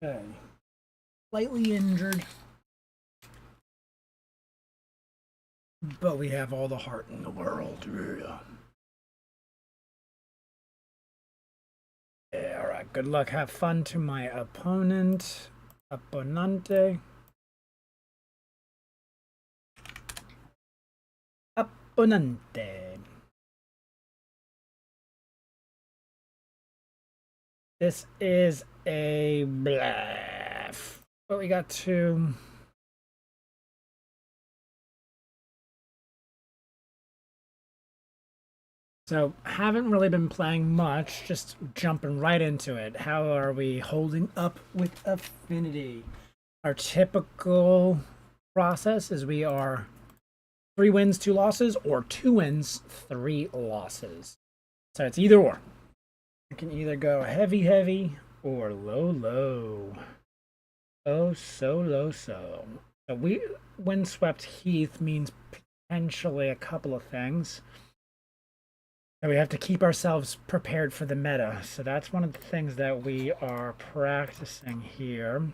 Okay. Slightly injured. But we have all the heart in the world. Yeah, alright. Good luck. Have fun to my opponent. Opponente. Opponente. This is a bluff. But we got two. So, haven't really been playing much, just jumping right into it. How are we holding up with Affinity? Our typical process is we are 3 wins, 2 losses, or 2 wins, 3 losses. So it's either or. You can either go heavy, heavy, or low, low. Oh, so low, so. So we windswept heath means potentially a couple of things. And we have to keep ourselves prepared for the meta. So that's one of the things that we are practicing here.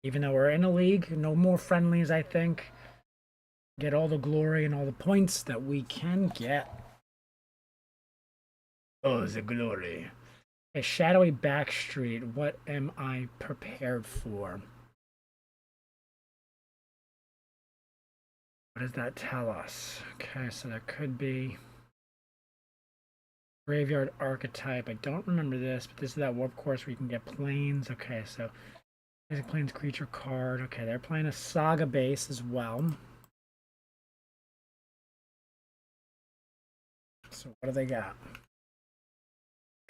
Even though we're in a league, no more friendlies, I think. Get all the glory and all the points that we can get. Oh, the glory. A shadowy backstreet. What am I prepared for? What does that tell us? Okay, so that could be graveyard archetype. I don't remember this, but this is that warp course where you can get planes. Okay, so basic planes creature card. Okay, they're playing a saga base as well. So what do they got?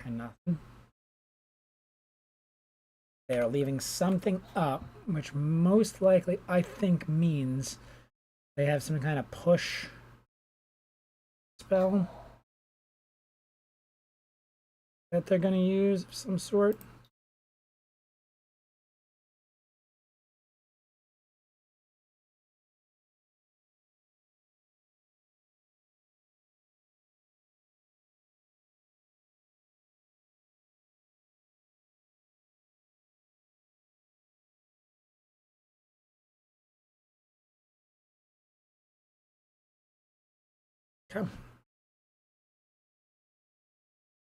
Okay, nothing. They are leaving something up, which most likely I think means they have some kind of push spell that they're going to use of some sort. Okay.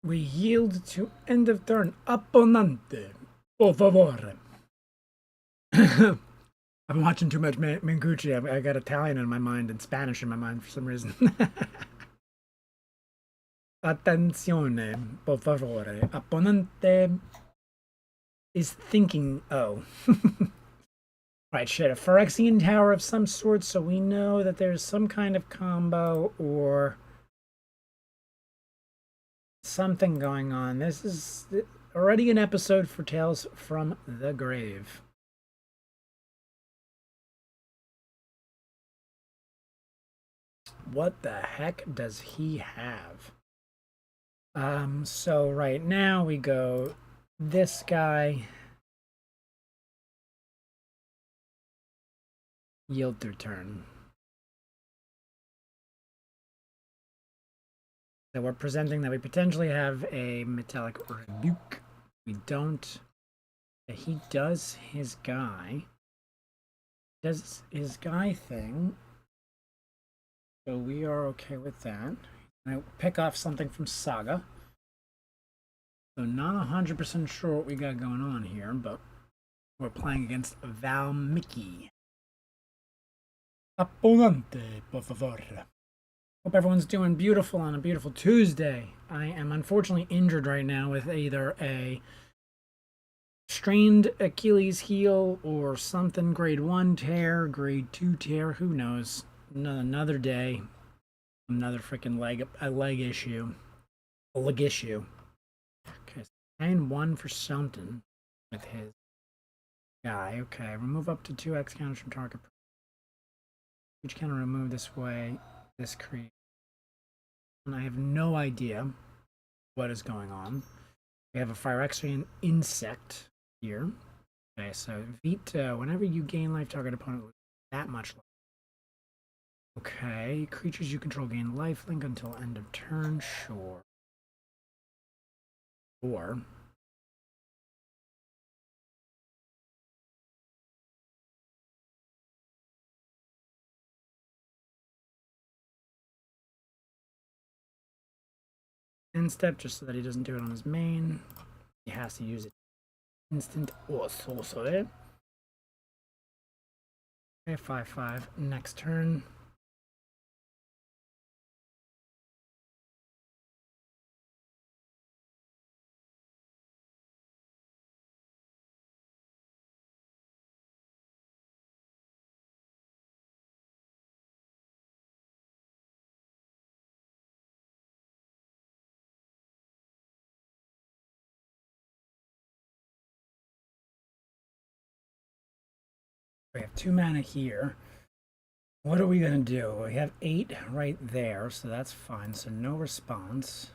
We yield to end of turn. Opponente. Por favore. I've been watching too much Mancucci. I got Italian in my mind and Spanish in my mind for some reason. Attenzione, por favore. Opponente is thinking. Oh. Right, shit. A Phyrexian tower of some sort, so we know that there's some kind of combo or something going on. This is already an episode for Tales from the Grave. What the heck does he have? So right now we go this guy. Yield through turn. So we're presenting that we potentially have a metallic rebuke. We don't. He does his guy. Does his guy thing. So we are okay with that. I pick off something from Saga. So not 100% sure what we got going on here, but we're playing against Valmiki. Opponente, por favor. Hope everyone's doing beautiful on a beautiful Tuesday. I am unfortunately injured right now with either a strained Achilles heel or something, grade 1 tear, grade 2 tear, who knows. Another day, another freaking leg issue. A leg issue. Okay, so 9-1 for something with his guy. Okay, remove up to 2x counters from target. Each counter remove this way, this create. And I have no idea what is going on. We have a Phyrexian insect here. Okay, so Veto, whenever you gain life, target opponent loses that much life. Okay, creatures you control gain lifelink until end of turn, sure. Or end step just so that he doesn't do it on his main. He has to use it instant or sorcery. Okay, 5/5 next turn. We have 2 mana here. What are we gonna do? We have 8 right there, so that's fine. So no response.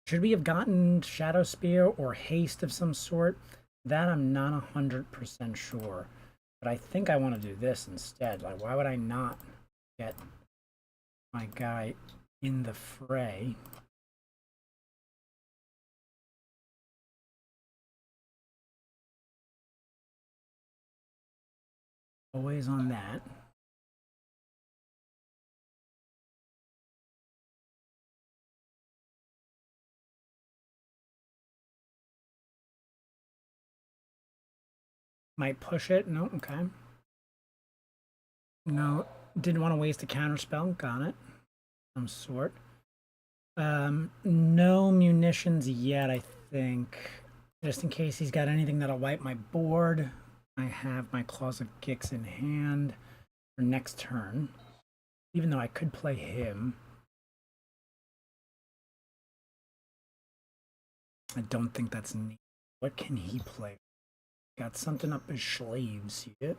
Should we have gotten Shadow Spear or Haste of some sort? That I'm not 100% sure. But I think I want to do this instead. Like, why would I not get my guy in the fray? Always on that. Might push it. No, okay. No, didn't want to waste a counter spell. Got it. Some sort. No munitions yet, I think. Just in case he's got anything that'll wipe my board. I have my Claws of Gix in hand for next turn. Even though I could play him. I don't think that's neat. What can he play? Got something up his sleeve, see it?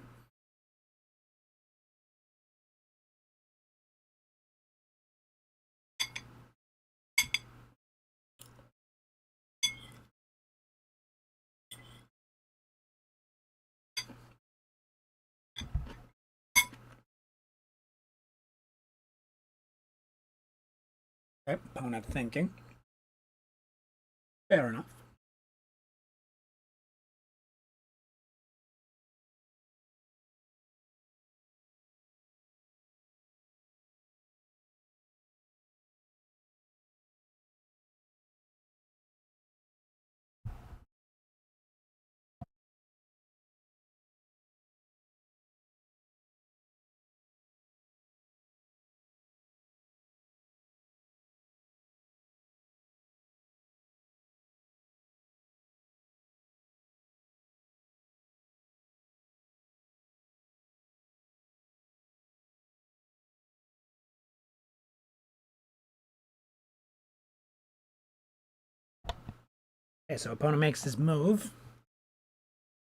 Okay, opponent thinking. Fair enough. Okay, so opponent makes his move.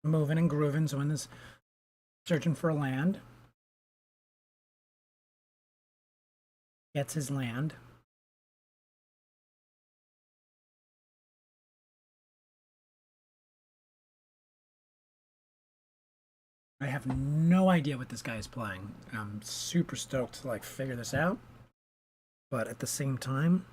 Moving and grooving, so in this searching for a land. Gets his land. I have no idea what this guy is playing. I'm super stoked to like figure this out. But at the same time,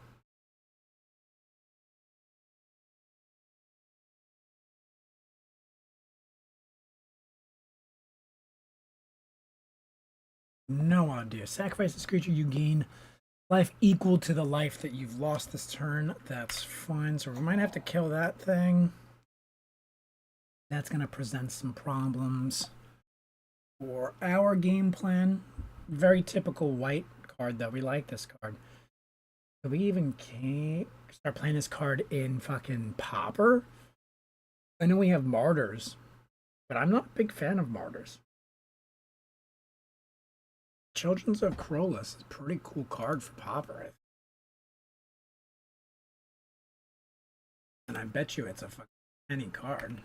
no idea. Sacrifice this creature, you gain life equal to the life that you've lost this turn. That's fine. So we might have to kill that thing. That's going to present some problems for our game plan. Very typical white card, though. We like this card. Do we even can't start playing this card in fucking Pauper? I know we have Martyrs, but I'm not a big fan of Martyrs. Children's of Krolus is a pretty cool card for Pauper. And I bet you it's a fucking penny card.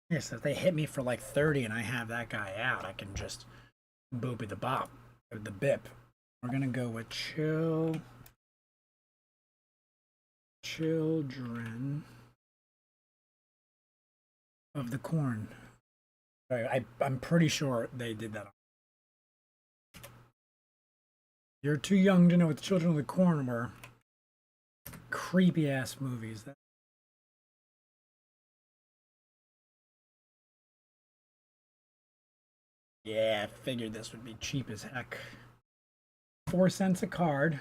Yeah, so if they hit me for like 30 and I have that guy out, I can just boopy the bop, or the bip. We're gonna go with Children of the Corn. I'm pretty sure they did that. You're too young to know what the Children of the Corn were. Creepy ass movies. Yeah, I figured this would be cheap as heck. 4 cents a card.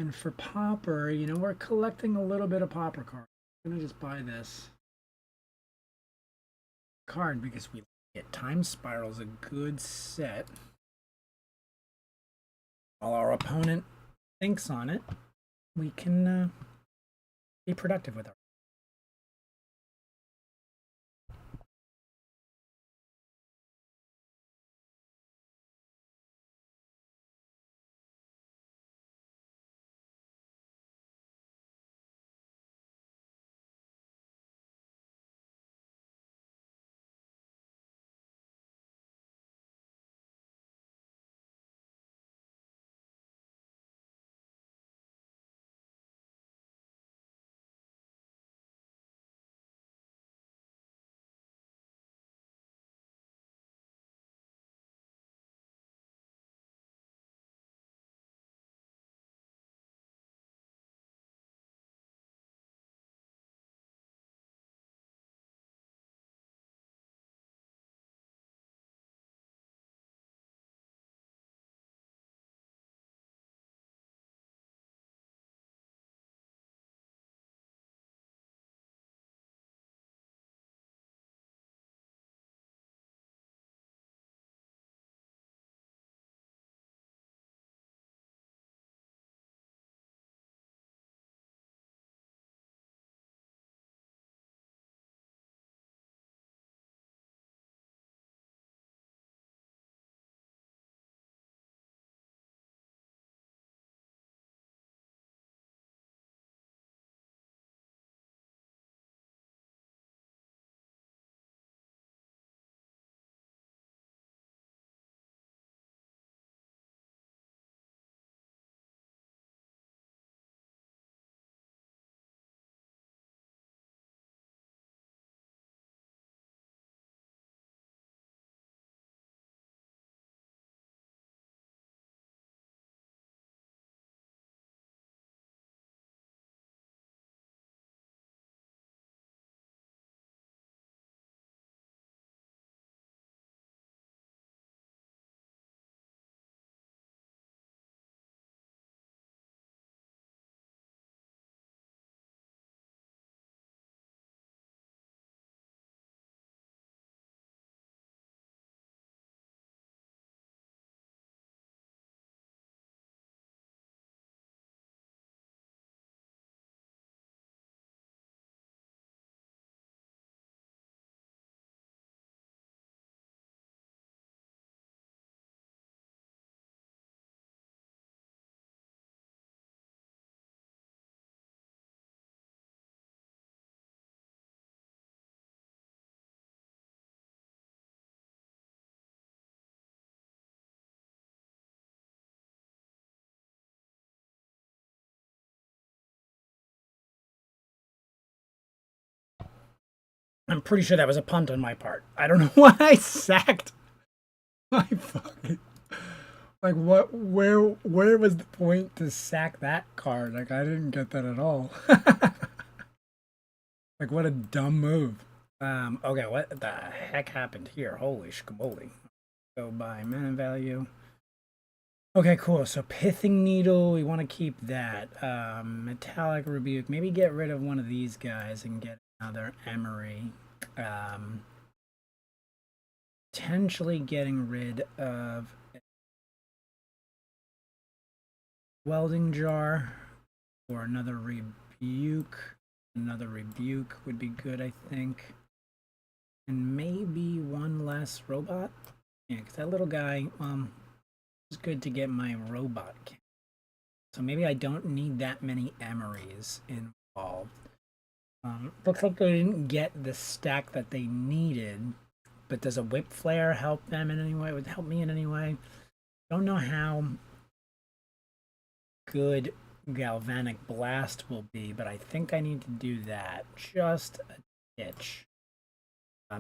And for Pauper, you know, we're collecting a little bit of Pauper cards. I'm gonna just buy this card because we get Time Spiral's a good set. While our opponent thinks on it, we can be productive with it. I'm pretty sure that was a punt on my part. I don't know why I sacked my fucking. Like what? Where was the point to sack that card? Like I didn't get that at all. Like what a dumb move. Okay, what the heck happened here? Holy shkamoli. Go by mana value. Okay, cool. So Pithing Needle, we want to keep that. Metallic Rebuke. Maybe get rid of one of these guys and get another Emery. Potentially getting rid of Welding Jar or another Rebuke. Another Rebuke would be good, I think. And maybe one less robot. Yeah, because that little guy, it's good to get my robot count. So maybe I don't need that many Emerys involved. Looks like they didn't get the stack that they needed. But does a Whip Flare help them in any way? It would help me in any way. Don't know how good Galvanic Blast will be, but I think I need to do that. Just a itch.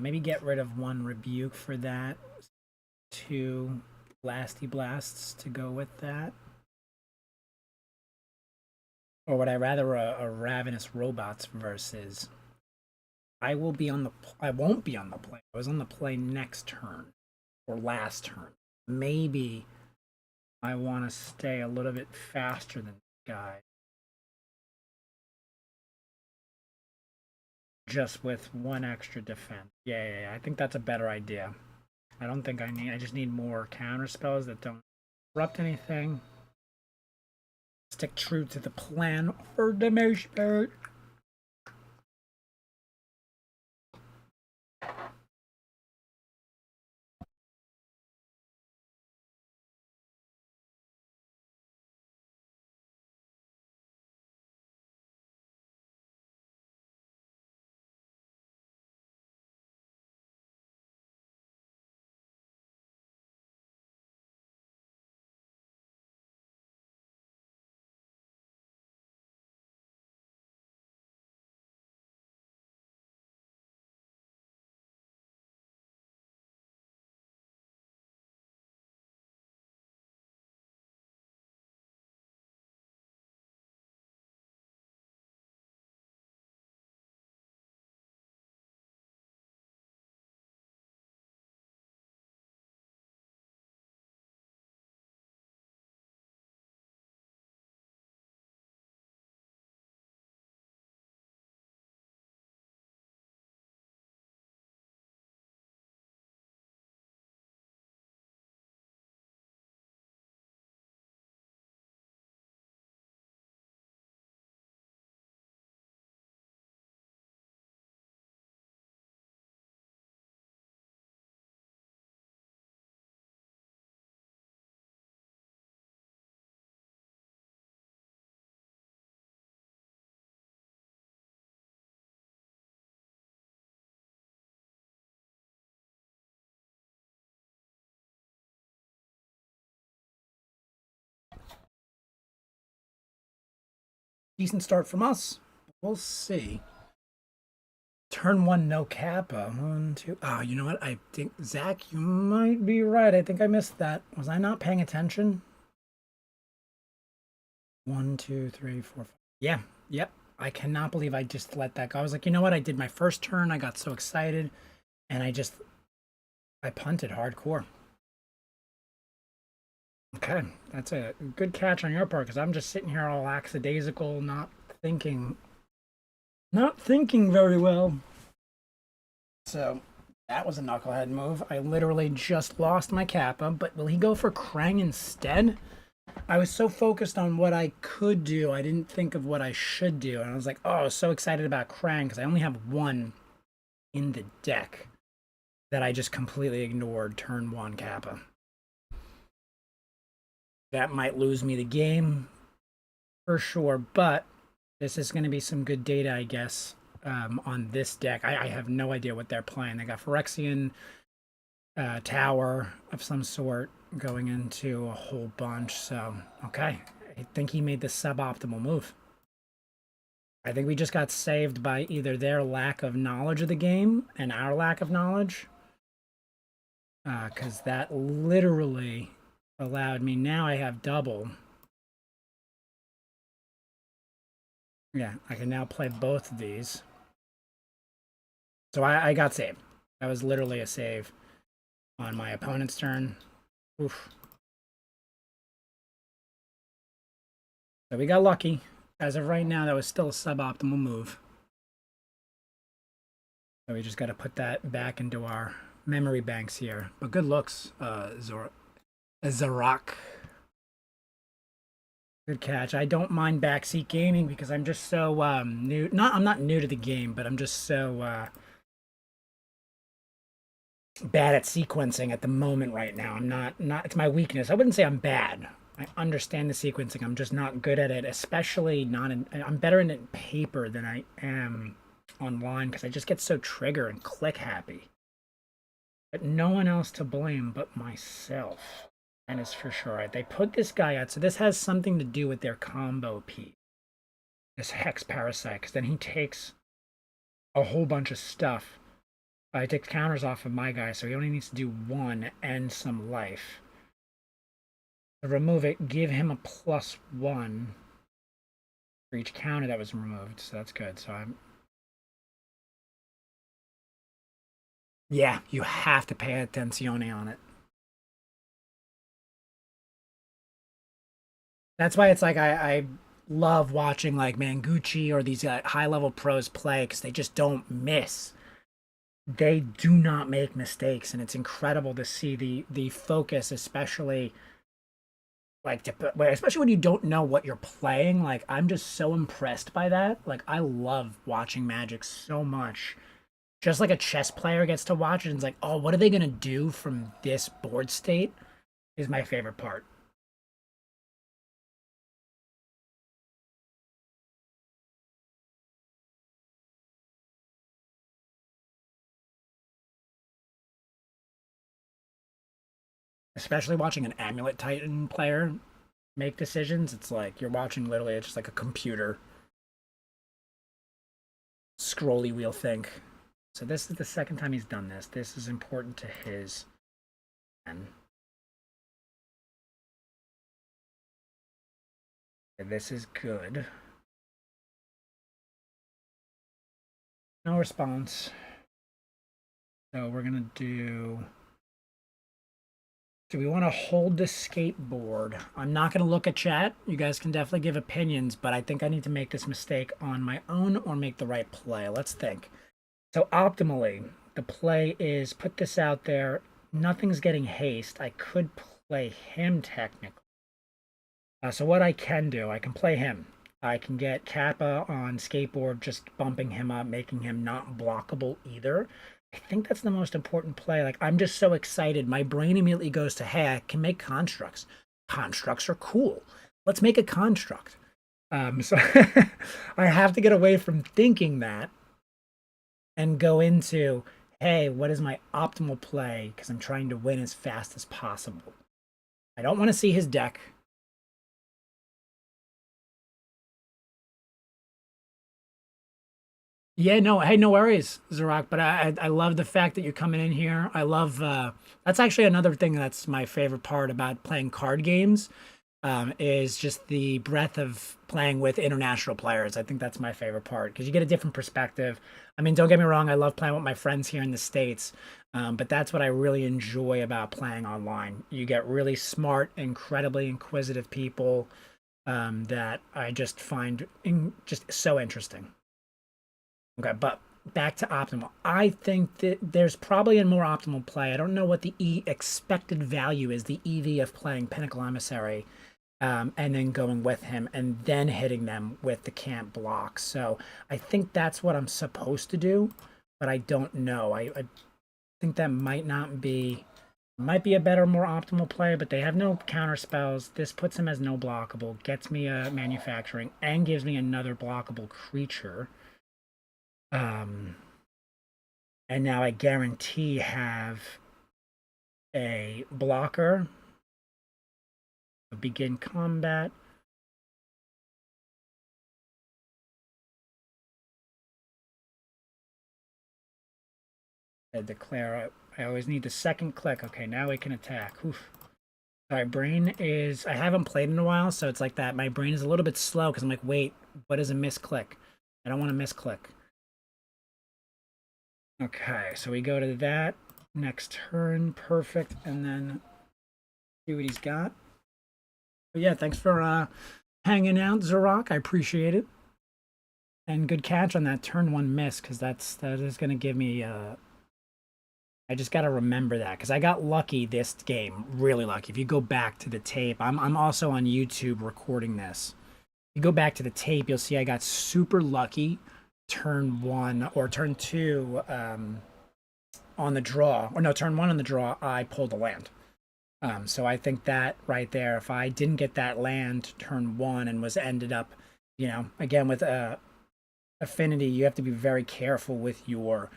Maybe get rid of one Rebuke for that. 2 Blasty Blasts to go with that. Or would I rather a Ravenous Robots versus... I won't be on the play. I was on the play next turn. Or last turn. Maybe I want to stay a little bit faster than guy. Just with one extra defense. Yeah. I think that's a better idea. I don't think I just need more counter spells that don't disrupt anything. Stick true to the plan for the most part. Decent start from us. We'll see. Turn one, no kappa. One, two. Oh, you know what? I think, Zach, you might be right. I think I missed that. Was I not paying attention? 1, 2, 3, 4, 5. Yeah, yep. I cannot believe I just let that go. I was like, you know what? I did my first turn. I got so excited. And I punted hardcore. Okay, that's a good catch on your part because I'm just sitting here all lackadaisical, thinking, not thinking very well. So that was a knucklehead move. I literally just lost my kappa, but will he go for Krang instead? I was so focused on what I could do, I didn't think of what I should do. And I was like, oh, so excited about Krang because I only have one in the deck that I just completely ignored turn one kappa. That might lose me the game for sure, but this is going to be some good data, I guess, on this deck. I have no idea what they're playing. They got Phyrexian tower of some sort going into a whole bunch. So, okay. I think he made the suboptimal move. I think we just got saved by either their lack of knowledge of the game and our lack of knowledge. Because that literally allowed me. Now I have double. Yeah, I can now play both of these. So I got saved. That was literally a save on my opponent's turn. Oof. So we got lucky. As of right now, that was still a suboptimal move. So we just got to put that back into our memory banks here. But good looks, Zarak. Good catch. I don't mind backseat gaming because I'm just so new. I'm not new to the game, but I'm just so bad at sequencing at the moment right now. I'm not it's my weakness. I wouldn't say I'm bad. I understand the sequencing. I'm just not good at it, especially not in I'm better in it in paper than I am online because I just get so trigger and click happy. But no one else to blame but myself. That is for sure. They put this guy out, so this has something to do with their combo piece. This Hex Parasite, because then he takes a whole bunch of stuff. He takes counters off of my guy, so he only needs to do one and some life. To remove it, give him a +1 for each counter that was removed, so that's good. So I'm... Yeah, you have to pay attention on it. That's why it's like I love watching like Manguchi or these high level pros play because they just don't miss. They do not make mistakes, and it's incredible to see the focus, especially like especially when you don't know what you're playing. Like I'm just so impressed by that. Like I love watching Magic so much. Just like a chess player gets to watch it and it's like, oh, what are they gonna do from this board state? Is my favorite part. Especially watching an Amulet Titan player make decisions. It's like you're watching literally it's just like a computer scrolly wheel think. So this is the second time he's done this. This is important to his and this is good. No response. So we're gonna do we want to hold the skateboard? I'm not going to look at chat. You guys can definitely give opinions, but I think I need to make this mistake on my own or make the right play. Let's think. So optimally, the play is put this out there. Nothing's getting haste. I could play him technically. So what I can do, I can play him. I can get Kappa on skateboard, just bumping him up, making him not blockable either. I think that's the most important play. Like I'm just so excited. My brain immediately goes to, hey, I can make constructs. Constructs are cool. Let's make a construct. So I have to get away from thinking that and go into, hey, what is my optimal play? Because I'm trying to win as fast as possible. I don't want to see his deck. Yeah, no, hey, no worries, Zarok. But I love the fact that you're coming in here. I love that's actually another thing that's my favorite part about playing card games, is just the breadth of playing with international players. I think that's my favorite part because you get a different perspective. I mean, don't get me wrong, I love playing with my friends here in the States, but that's what I really enjoy about playing online. You get really smart, incredibly inquisitive people that I just find just so interesting. Okay, but back to optimal. I think that there's probably a more optimal play. I don't know what the expected value is, the EV of playing Pinnacle Emissary, and then going with him and then hitting them with the camp block. So I think that's what I'm supposed to do, but I don't know. I think that might be a better, more optimal play, but they have no counter spells. This puts him as no blockable, gets me a manufacturing, and gives me another blockable creature. Um, and now I guarantee have a blocker, begin combat. I declare I always need the second click. Okay, now we can attack. Oof. My brain is, I haven't played in a while, so it's like that. My brain is a little bit slow because I'm like, wait, what is a misclick? I don't want to misclick. Okay, so we go to that next turn, perfect, and then see what he's got. But yeah, thanks for hanging out, Zarok. I appreciate it. And good catch on that turn one miss, because that is gonna give me I just gotta remember that because I got lucky this game, really lucky. If you go back to the tape, I'm also on YouTube recording this. If you go back to the tape, you'll see I got super lucky turn one or turn two on the draw, or no, turn one on the draw, I pulled a land. So I think that right there, if I didn't get that land turn one and was ended up, again with Affinity, you have to be very careful with your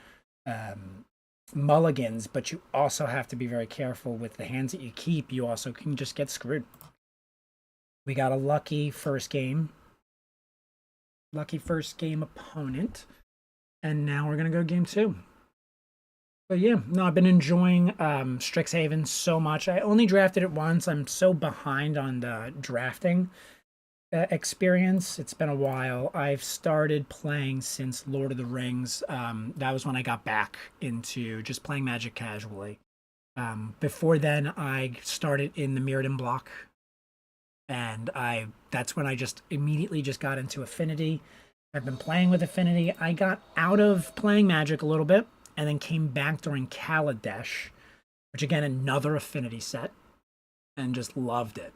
mulligans, but you also have to be very careful with the hands that you keep. You also can just get screwed. We got a lucky first game opponent, and now we're gonna go game two. But yeah, no, I've been enjoying Strixhaven so much. I only drafted it once. I'm so behind on the drafting experience. It's been a while. I've started playing since Lord of the Rings. That was when I got back into just playing Magic casually. Before then, I started in the Mirrodin block and that's when I just immediately just got into Affinity. I've been playing with Affinity. I got out of playing Magic a little bit and then came back during Kaladesh, which again another Affinity set, and just loved it.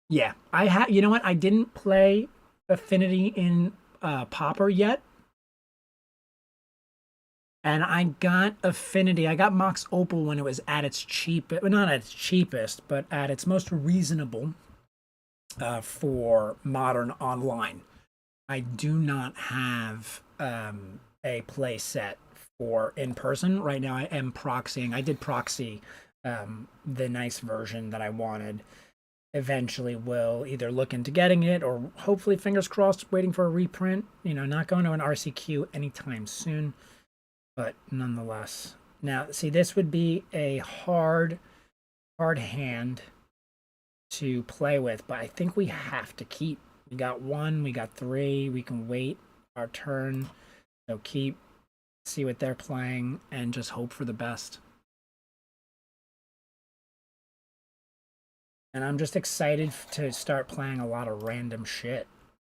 Yeah, I had. You know what? I didn't play Affinity in Pauper yet, and I got Affinity. I got Mox Opal when it was at its cheapest, well, not at its cheapest, but at its most reasonable for modern online. I do not have a play set for in person right now. I am proxying. I did proxy the nice version that I wanted. Eventually, will either look into getting it or hopefully, fingers crossed, waiting for a reprint. You know, not going to an RCQ anytime soon, but nonetheless. Now, see, this would be a hard hand to play with, but I think we have to keep. We got one, we got three, we can wait our turn. So keep, see what they're playing, and just hope for the best. And I'm just excited to start playing a lot of random shit.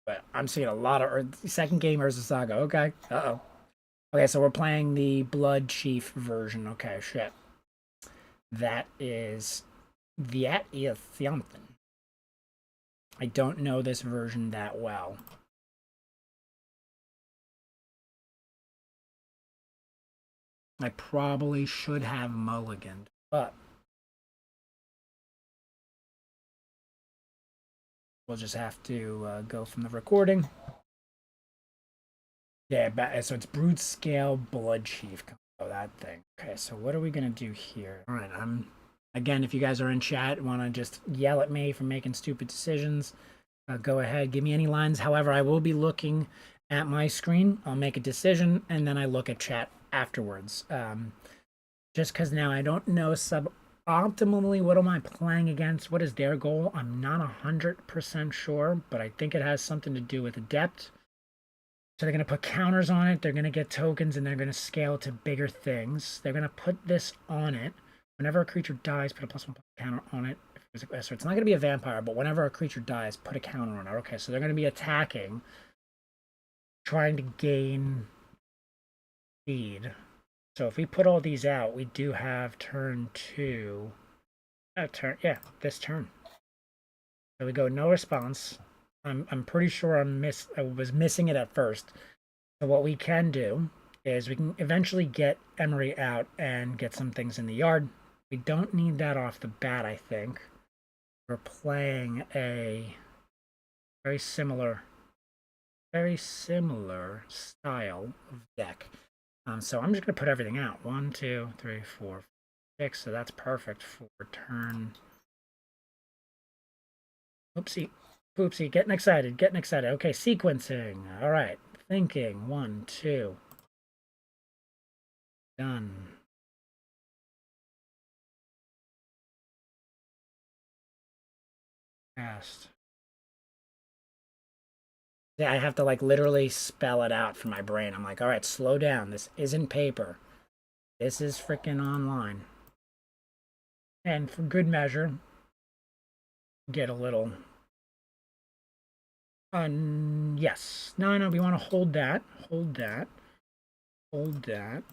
But I'm seeing a lot of second game Urza Saga. Okay. Uh-oh. Okay, so we're playing the Blood Chief version. Okay, shit. That is something. I don't know this version that well. I probably should have mulliganed, but we'll just have to go from the recording. Yeah, so it's Brood Scale Blood Chief. Oh, that thing. Okay, so what are we gonna do here? All right, again, if you guys are in chat and want to just yell at me for making stupid decisions, go ahead, give me any lines. However, I will be looking at my screen. I'll make a decision and then I look at chat afterwards. Just because now I don't know optimally what am I playing against? What is their goal? I'm not 100% sure, but I think it has something to do with Adept. So they're going to put counters on it. They're going to get tokens and they're going to scale to bigger things. They're going to put this on it. Whenever a creature dies, put a +1 counter on it. So it's not going to be a vampire, but whenever a creature dies, put a counter on it. Okay, so they're going to be attacking, trying to gain speed. So if we put all these out, we do have turn 2. This turn. So we go no response. I'm pretty sure I was missing it at first. So what we can do is we can eventually get Emery out and get some things in the yard. We don't need that off the bat, I think. We're playing a very similar style of deck. So I'm just gonna put everything out. 1, 2, 3, 4, 6. So that's perfect for turn. Oopsie. Poopsie. Getting excited. Getting excited. Okay, sequencing. All right. Thinking. 1, 2. Done. Cast. Yeah, I have to like literally spell it out for my brain. I'm like, all right, slow down. This isn't paper. This is freaking online. And for good measure, get a little. Yes. No, we want to hold that. Hold that. Hold that.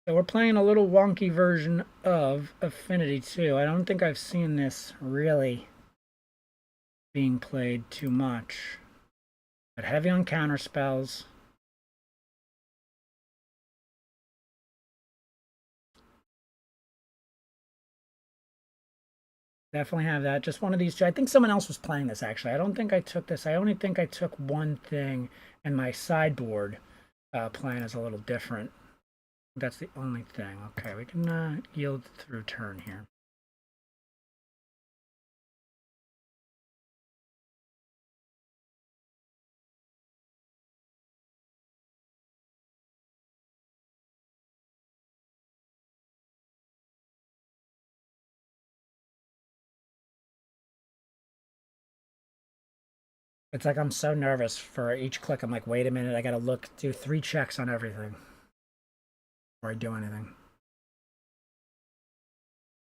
So we're playing a little wonky version of Affinity too. I don't think I've seen this really being played too much. But heavy on counter spells. Definitely have that. Just one of these two. I think someone else was playing this actually. I don't think I took this. I only think I took one thing, and my sideboard plan is a little different. That's the only thing. Okay, we can yield through turn here. It's like I'm so nervous for each click. I'm like, wait a minute, I gotta look, do 3 checks on everything before I do anything.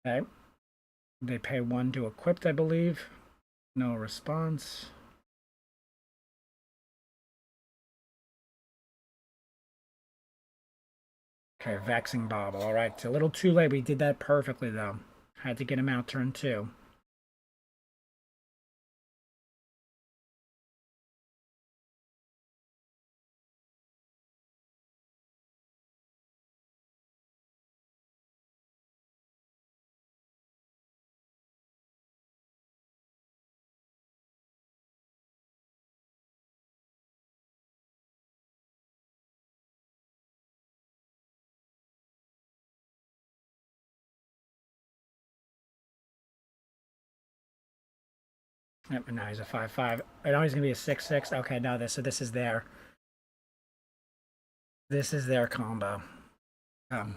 Okay. They pay 1 to equipped, I believe. No response. Okay, Vexing Bobble. All right, it's a little too late. We did that perfectly, though. Had to get him out turn 2. Yep, and now he's a 5/5. I know he's gonna be a 6/6. Okay, no, this is their combo. Um,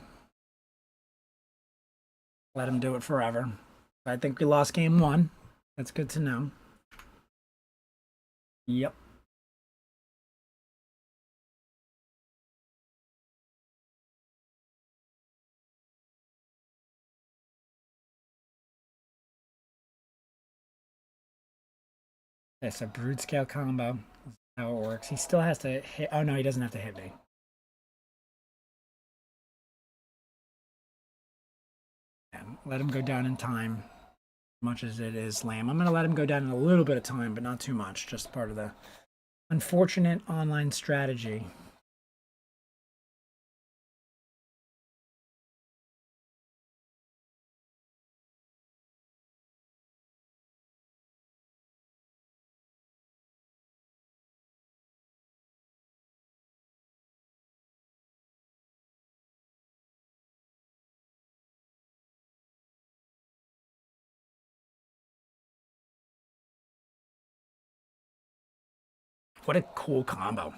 let him do it forever. I think we lost game 1. That's good to know. Yep. It's a brood scale combo. That's how it works. He still has to hit. Oh no, he doesn't have to hit me. And let him go down in time, much as it is lame. I'm gonna let him go down in a little bit of time, but not too much. Just part of the unfortunate online strategy. What a cool combo.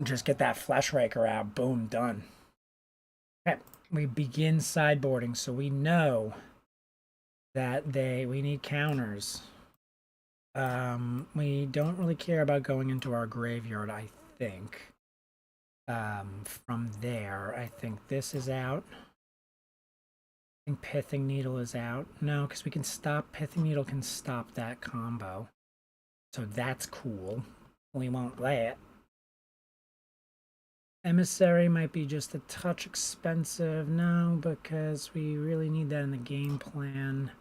Just get that flesh raker out. Boom, done. Okay, we begin sideboarding, so we know that we need counters. We don't really care about going into our graveyard, I think. From there, I think this is out. I think Pithing Needle is out. No, because we can stop, Pithing Needle can stop that combo. So that's cool. We won't play it. Emissary might be just a touch expensive. No, because we really need that in the game plan.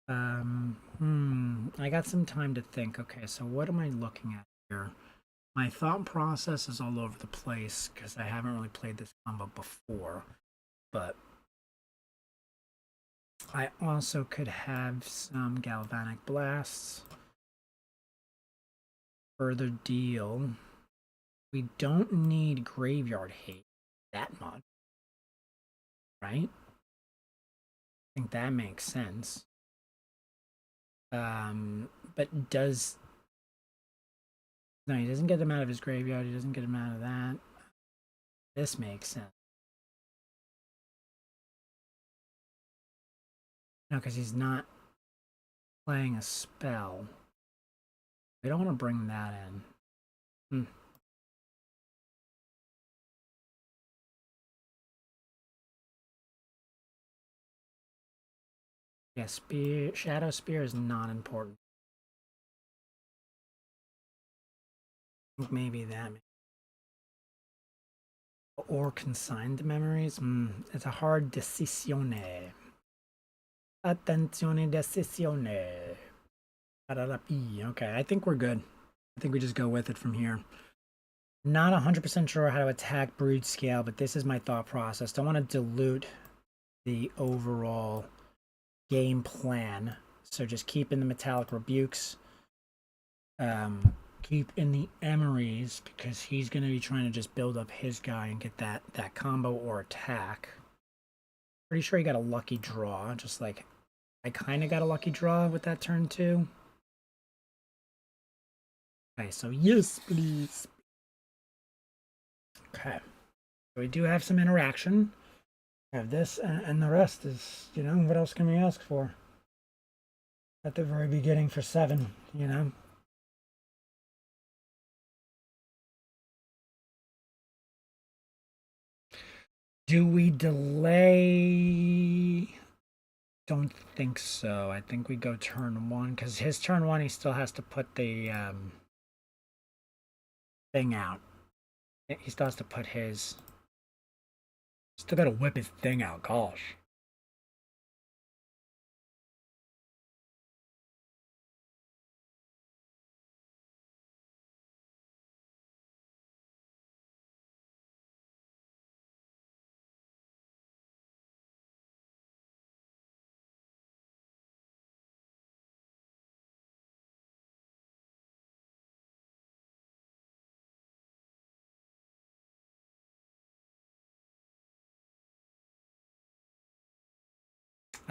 I got some time to think. Okay, so what am I looking at here? My thought process is all over the place because I haven't really played this combo before. But I also could have some Galvanic Blasts. Further deal. We don't need Graveyard Hate that much. Right? I think that makes sense. But does... No, he doesn't get him out of his graveyard. He doesn't get him out of that. This makes sense. No, because he's not playing a spell. We don't want to bring that in. Yeah, Spear, Shadow Spear is not important. I think maybe that. Or Consigned Memories. It's a hard decisione. Attenzione decisione. Okay, I think we're good. I think we just go with it from here. Not 100% sure how to attack Brood Scale, but this is my thought process. Don't want to dilute the overall game plan. So just keep in the Metallic Rebukes. Keep in the Emeries, because he's going to be trying to just build up his guy and get that combo or attack. Pretty sure he got a lucky draw, just like I kind of got a lucky draw with that turn too. Okay, so yes, please. Okay, so we do have some interaction. We have this, and the rest is, what else can we ask for? at the very beginning for 7, you know? Do we delay? Don't think so. I think we go turn 1 because his turn 1 he still has to put the thing out. He still has to put his. Still got to whip his thing out. Gosh.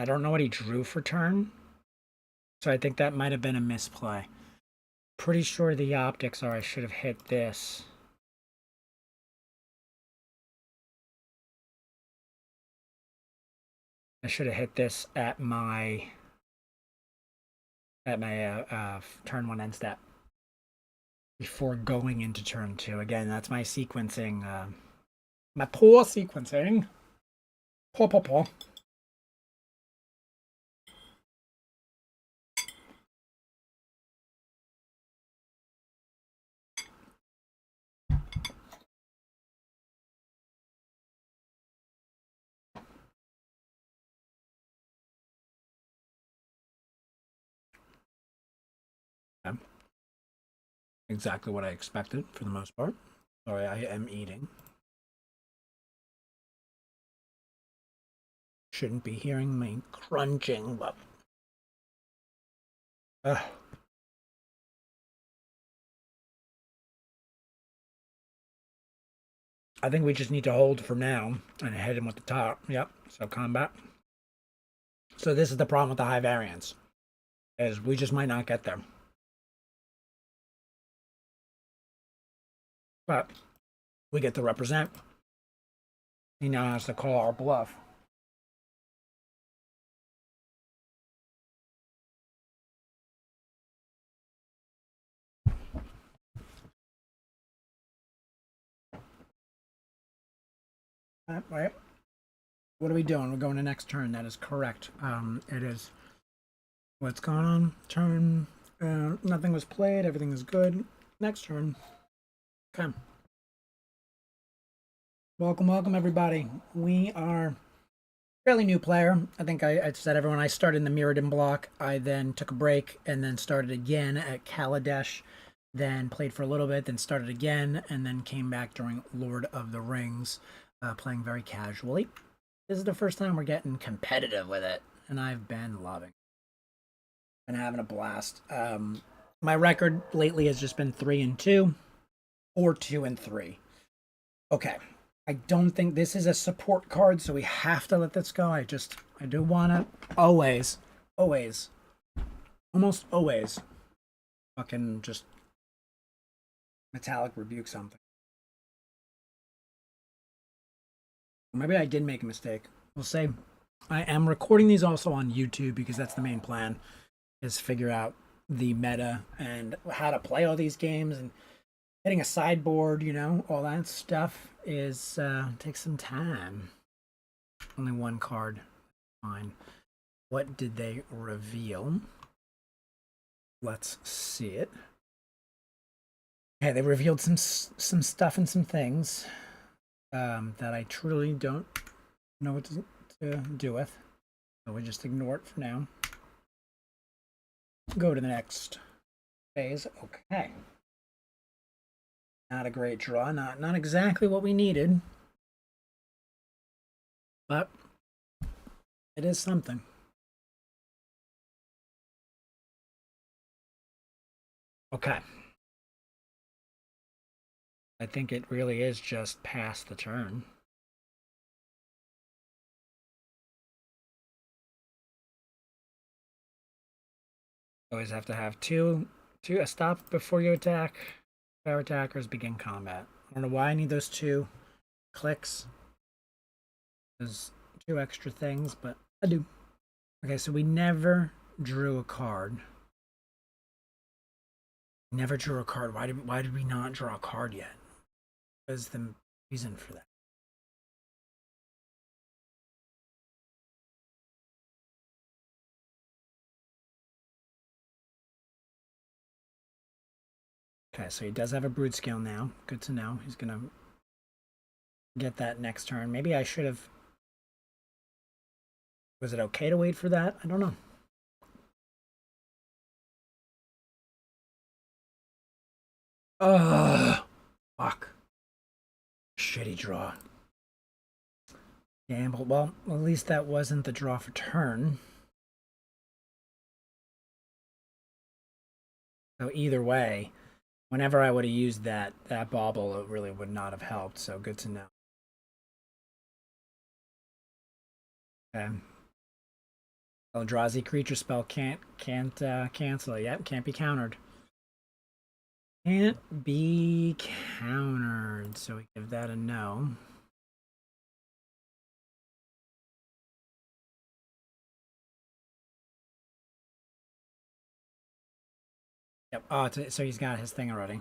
I don't know what he drew for turn, so I think that might have been a misplay. Pretty sure the optics are I should have hit this. I should have hit this at my turn 1 end step before going into turn 2. Again, that's my sequencing. My poor sequencing. Poor. Exactly what I expected for the most part. Sorry, I am eating. Shouldn't be hearing me crunching, but I think we just need to hold for now and hit him with the top. Yep. So combat. So this is the problem with the high variance, is we just might not get there. But we get to represent. He now has to call our bluff. Right. What are we doing? We're going to next turn. That is correct. It is. What's going on? Turn. Nothing was played. Everything is good. Next turn. Okay. Welcome, everybody. We are fairly new player. I think I said everyone. I started in the Mirrodin block. I then took a break and then started again at Kaladesh. Then played for a little bit. Then started again and then came back during Lord of the Rings, playing very casually. This is the first time we're getting competitive with it, and I've been loving it. Been having a blast. My record lately has just been 3-2 or 2-3. Okay. I don't think this is a support card, so we have to let this go. I do want to always, almost always fucking just metallic rebuke something. Maybe I did make a mistake. We'll say I am recording these also on YouTube because that's the main plan, is figure out the meta and how to play all these games, and getting a sideboard, all that stuff is takes some time. Only one card. Fine. What did they reveal? Let's see it. Okay, they revealed some stuff and some things that I truly don't know what to do with. So we just ignore it for now. Go to the next phase. Okay. Not a great draw. Not exactly what we needed. But it is something. Okay. I think it really is just past the turn. Always have to have a stop before you attack. Power attackers begin combat. I don't know why I need those 2 clicks. There's 2 extra things, but I do. Okay, so we never drew a card. Never drew a card. Why did we not draw a card yet? What is the reason for that? Okay, so he does have a brood scale now. Good to know. He's gonna get that next turn. Maybe I should have. Was it okay to wait for that? I don't know. Ugh. Fuck. Shitty draw. Gamble. Well, at least that wasn't the draw for turn. So either way, whenever I would have used that bauble, it really would not have helped. So good to know. Okay. Eldrazi creature spell can't cancel it. Yep, can't be countered. Can't be countered. So we give that a no. Yep. Oh, so he's got his thing already.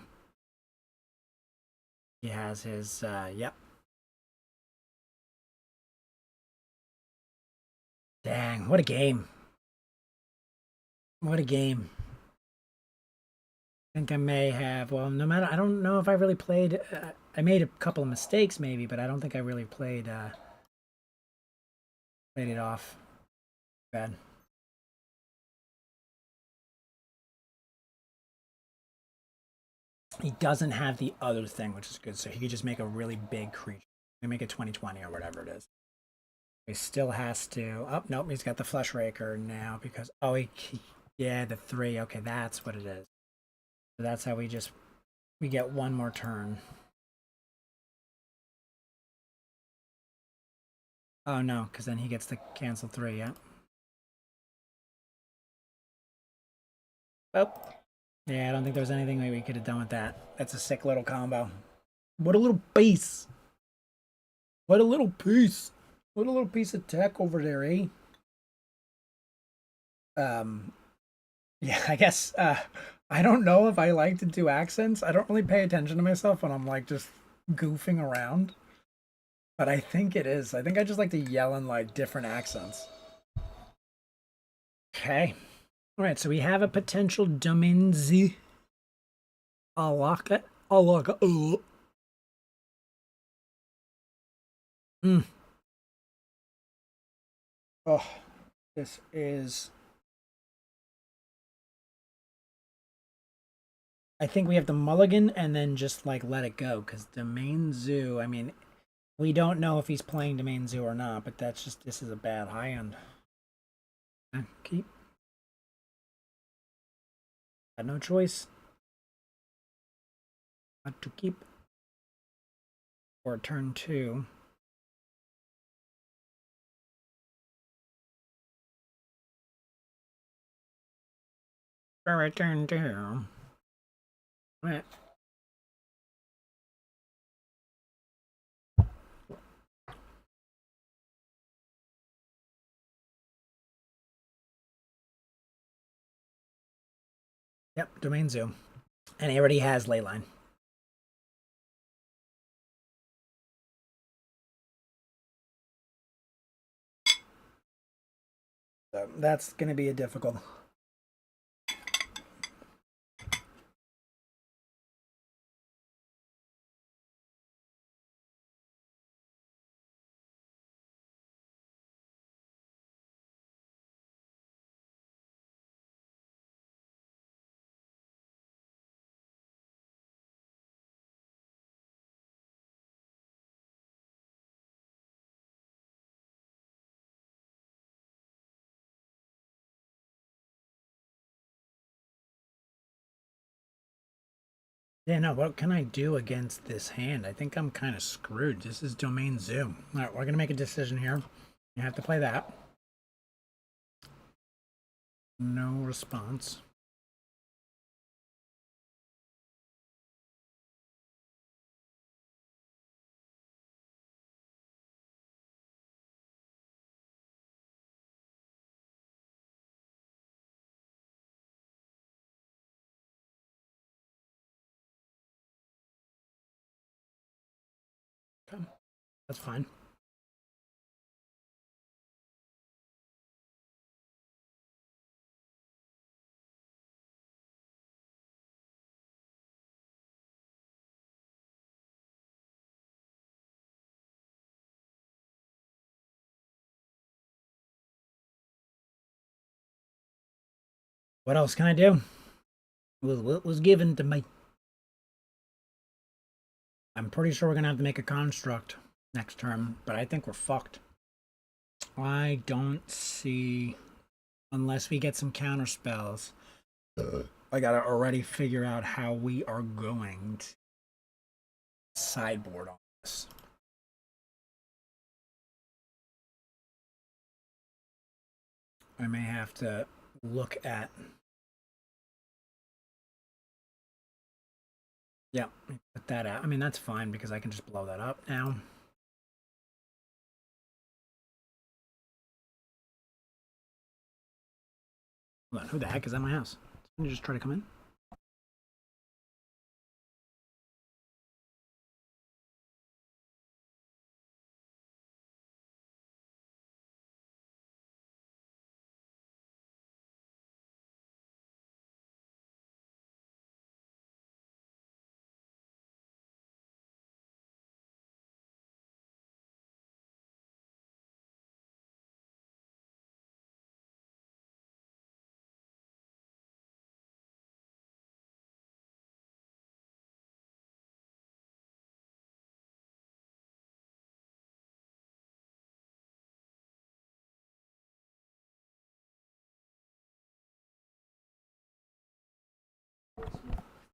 He has his, yep. Dang, what a game. What a game. I think I may have, well, no matter, I don't know if I really played, I made a couple of mistakes maybe, but I don't think I really played it off bad. He doesn't have the other thing, which is good. So he could just make a really big creature. He make a 20/20 or whatever it is. He still has to. Oh nope, he's got the flesh raker now because yeah, the 3. Okay, that's what it is. So that's how we get one more turn. Oh no, because then he gets to cancel 3. Yeah. Oh. Yeah, I don't think there was anything we could have done with that. That's a sick little combo. What a little piece. What a little piece. What a little piece of tech over there, eh? Yeah, I guess I don't know if I like to do accents. I don't really pay attention to myself when I'm like just goofing around. But I think it is. I think I just like to yell in like different accents. Okay. All right, so we have a potential domain Z. Alaka. Alaka. Mm. Oh, this is. I think we have to mulligan and then just like let it go because Domain Zoo. I mean, we don't know if he's playing Domain Zoo or not, but that's just this is a bad high end. Keep. Got no choice. Not to keep. Or turn 2. Or turn 2. Right. Yep, Domain Zoo. And he already has Leyline. So that's going to be a difficult. Yeah, no, what can I do against this hand? I think I'm kind of screwed. This is Domain Zoo. All right, we're going to make a decision here. You have to play that. No response. Okay. That's fine. What else can I do? What was given to me? I'm pretty sure we're gonna have to make a construct next term, but I think we're fucked. I don't see, unless we get some counter spells. I gotta already figure out how we are going to sideboard on this. I may have to look at. Yeah, put that out. I mean, that's fine because I can just blow that up now. Hold on, who the heck is at my house? Can you just try to come in?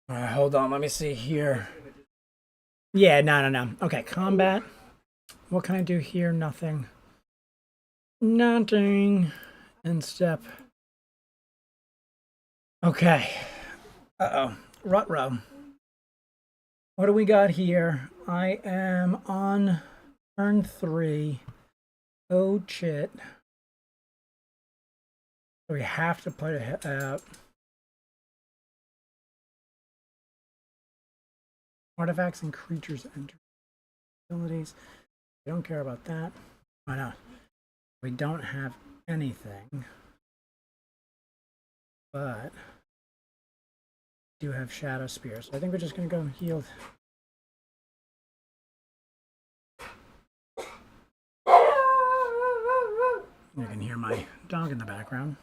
All right, hold on. Let me see here. Yeah, no. Okay, combat. What can I do here? Nothing. Nothing. And step. Okay. Uh-oh. Rut-row. What do we got here? I am on turn 3. Oh, shit. We have to put it out. Artifacts and creatures enter abilities. We don't care about that. Why not? We don't have anything. But do have Shadow Spear. So I think we're just going to go healed. You can hear my dog in the background.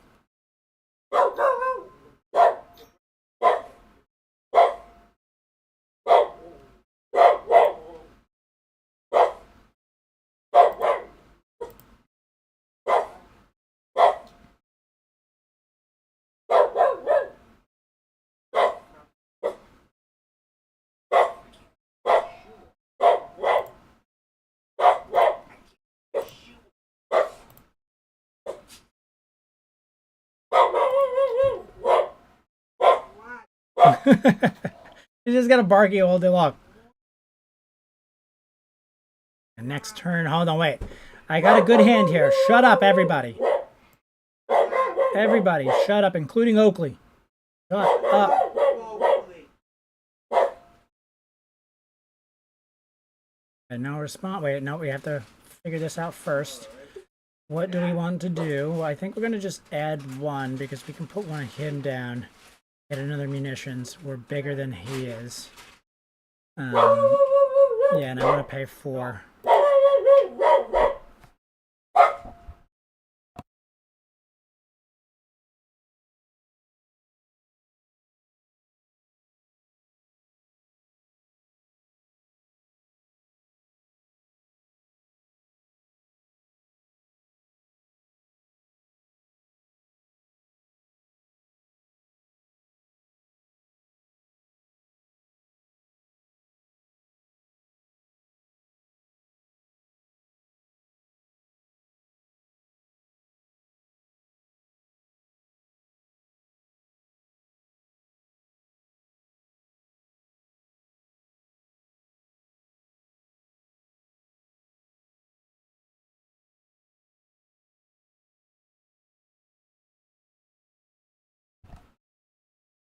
You just gotta bark you all day long. And next turn, hold on, wait. I got a good hand here. Shut up, everybody. Everybody, shut up, including Oakley. Shut up. And no response. Wait, no, we have to figure this out first. What do we want to do? Well, I think we're going to just add 1 because we can put one of him down. Get another munitions. We're bigger than he is. Yeah, and I want to pay 4.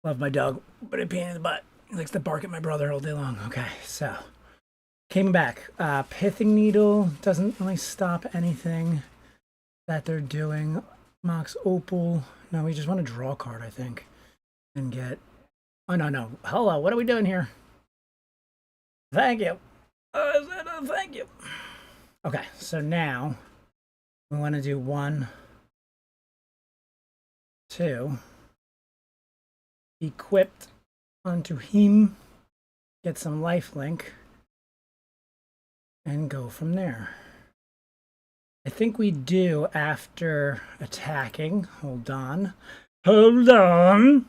Love my dog, but a pain in the butt. He likes to bark at my brother all day long. Okay, so Came back. Pithing Needle doesn't really stop anything that they're doing. Mox Opal. No, we just want to draw a card, I think. And get... Oh, no. Hello, what are we doing here? Thank you. Thank you. Okay, so now we want to do 1, 2. Equipped onto him. Get some lifelink. And go from there. I think we do after attacking. Hold on. Okay,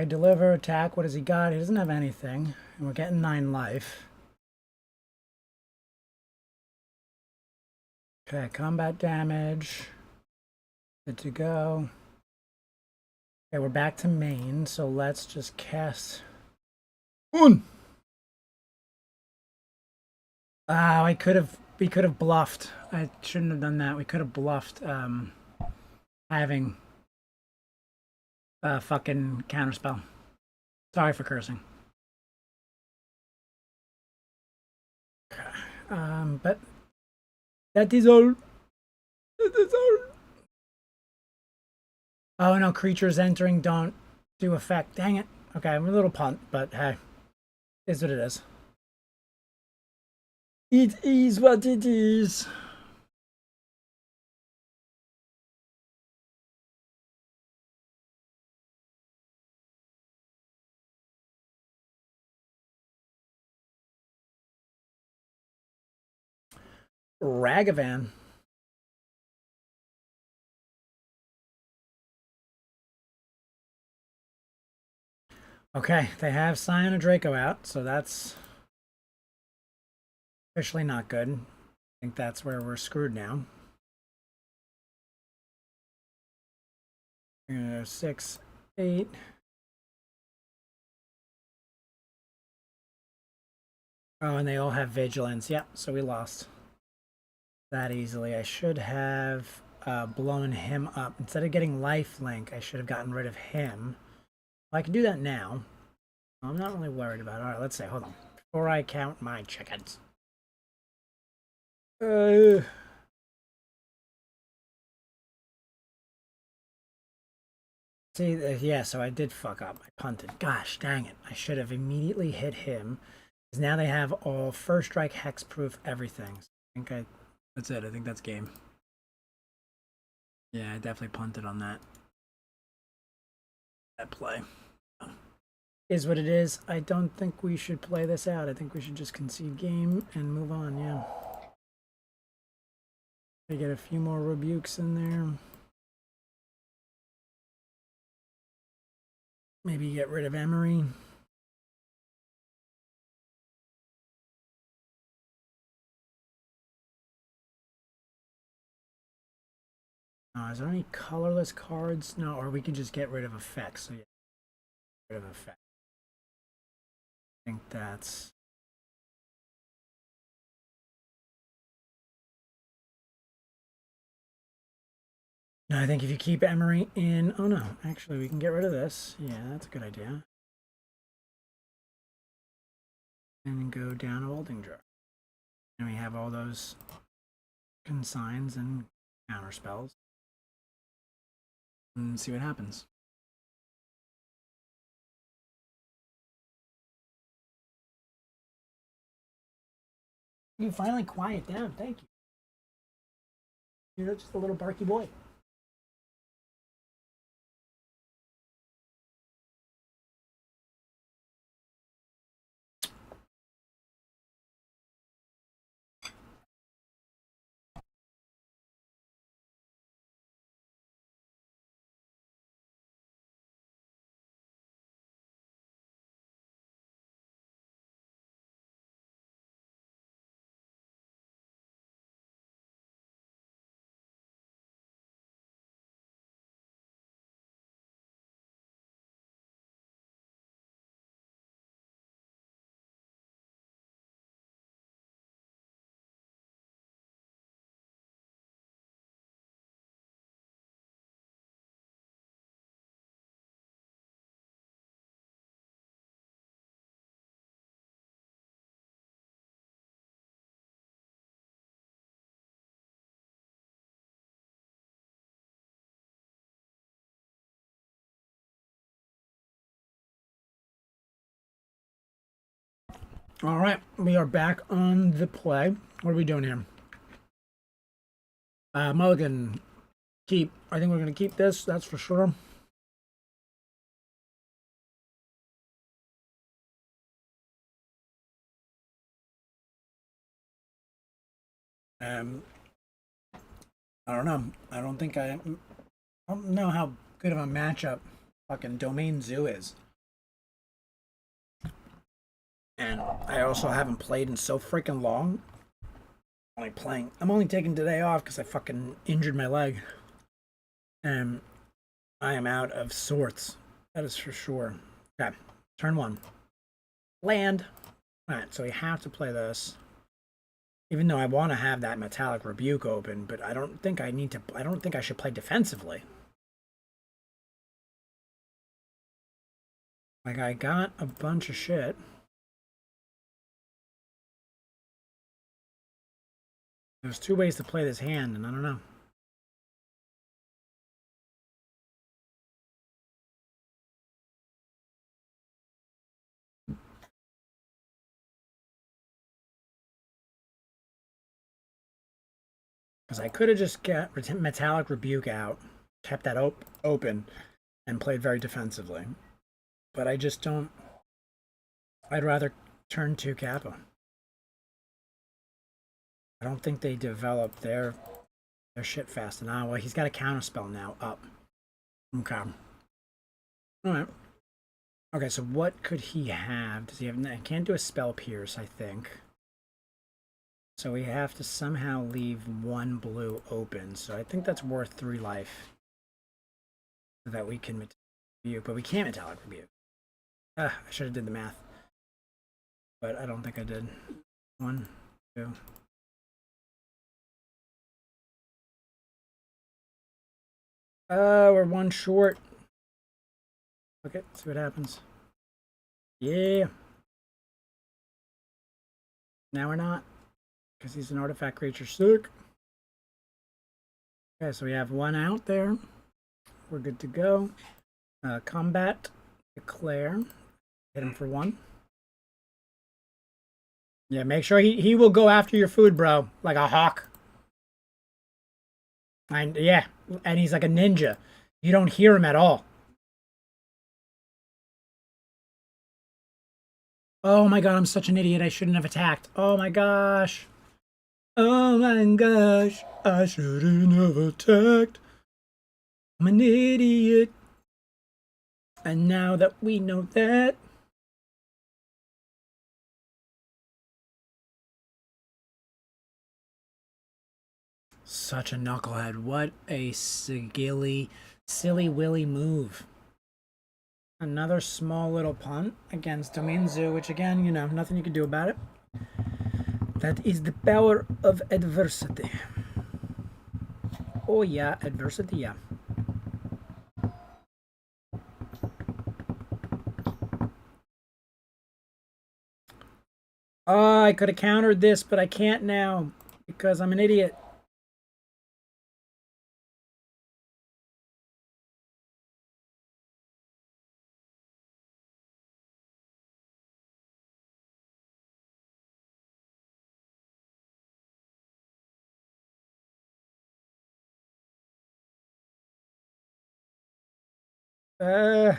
deliver, attack. What has he got? He doesn't have anything. And we're getting 9 life. Okay, combat damage. Good to go. Okay, we're back to main, so let's just cast... One! We could have bluffed. I shouldn't have done that. We could have bluffed having a fucking counterspell. Sorry for cursing. But that is all. That is all. Oh no, creatures entering don't do effect. Dang it. Okay, I'm a little punt, but hey, is what it is. It is what it is. Ragavan. Okay, they have Scion of Draco out, so that's officially not good. I think that's where we're screwed now. 6, 8. Oh, and they all have vigilance. Yep, so we lost that easily. I should have blown him up. Instead of getting lifelink, I should have gotten rid of him. Well, I can do that now. I'm not really worried about it. All right, let's say, hold on. Before I count my chickens. See, yeah, so I did fuck up. I punted. Gosh, dang it. I should have immediately hit him. Because now they have all first strike, hexproof, everything. So I think that's it. I think that's game. Yeah, I definitely punted on that play. Is what it is. I don't think we should play this out. I think we should just concede game and move on, yeah. I get a few more rebukes in there. Maybe get rid of Emery. Is there any colorless cards? No, or we can just get rid of effects. So yeah, get rid of effects. I think that's... No, I think if you keep Emery in... Oh no, actually we can get rid of this. Yeah, that's a good idea. And go down a Welding Jar. And we have all those consigns and counter spells. And see what happens. You finally quiet down, thank you. You're just a little barky boy. All right, we are back on the play. What are we doing here? Mulligan, keep. I think we're going to keep this, that's for sure. Um, I don't know. I don't know how good of a matchup fucking Domain Zoo is. And I also haven't played in so freaking long. I'm only taking today off because I fucking injured my leg. And I am out of sorts. That is for sure. Okay, turn one. Land. Alright, so we have to play this. Even though I want to have that Metallic Rebuke open, but I don't think I should play defensively. Like, I got a bunch of shit. There's two ways to play this hand, and I don't know. Because I could have just got Metallic Rebuke out, kept that open, and played very defensively. But I just don't. I'd rather turn 2 Kappa. I don't think they developed their shit fast enough. Well, he's got a counterspell now up. Okay. Alright. Okay, so what could he have? Does he have? I can't do a spell pierce, I think. So we have to somehow leave 1 blue open. So I think that's worth 3 life. So that we can rebuke, but we can't Metallic Rebuke. I should have did the math. But I don't think I did. 1, 2. We're 1 short. Okay, see what happens. Yeah. Now we're not. Because he's an artifact creature. Sick. Okay, so we have 1 out there. We're good to go. Combat. Declare. Hit him for 1. Yeah, make sure he will go after your food, bro. Like a hawk. And yeah, and he's like a ninja. You don't hear him at all. Oh my god, I'm such an idiot. I shouldn't have attacked. Oh my gosh. Oh my gosh. I shouldn't have attacked. I'm an idiot. And now that we know that. Such a knucklehead. What a silly willy move. Another small little punt against Domain Zoo, which again, you know, nothing you can do about it. That is the power of adversity. Oh yeah, adversity, yeah. Oh, I could have countered this, but I can't now because I'm an idiot. Uh,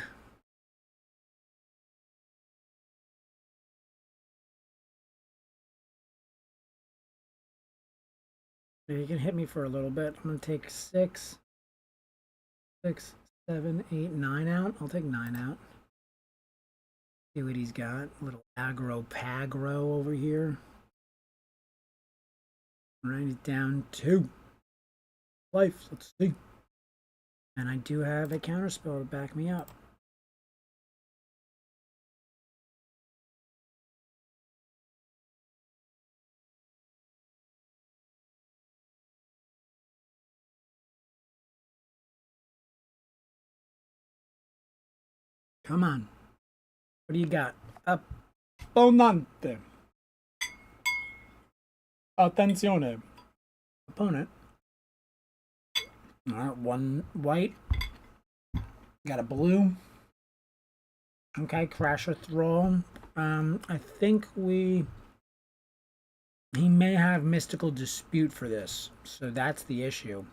you can hit me for a little bit. I'm gonna take 6, 6, 7, 8, 9 out. I'll take 9 out. See what he's got. A little aggro pagro over here. Right, he's down 2 life. Let's see. And I do have a counterspell to back me up. Come on. What do you got? Opponente. Attenzione. Opponent. Alright, 1 white. Got a blue. Okay, Crasher Thrall. I think he may have mystical dispute for this, so that's the issue.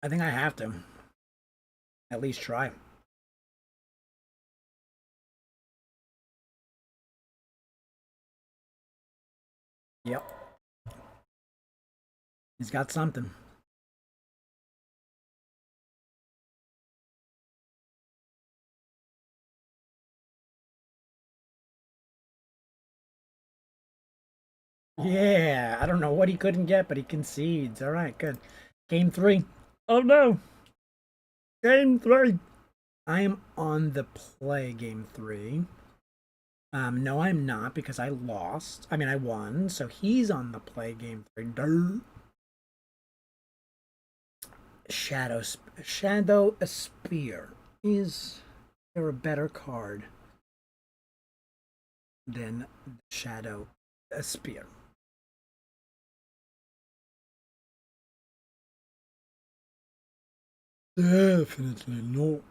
I think I have to at least try. Yep, he's got something. Yeah, I don't know what he couldn't get, but he concedes. All right, good. Game three. Oh no, game three. I am on the play game three. No, I'm not because I lost. I mean, I won, so he's on the play game three. Durr. Shadow a spear. Is there a better card than Shadow a spear? Definitely not.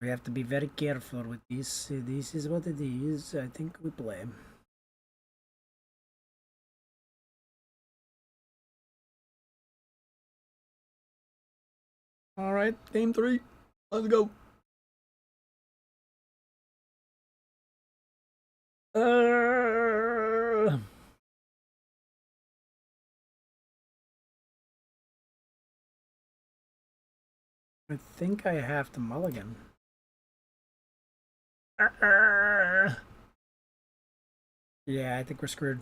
We have to be very careful with this. This is what it is. I think we play. All right, game three. Let's go. Uh, I think I have to mulligan. Yeah, I think we're screwed.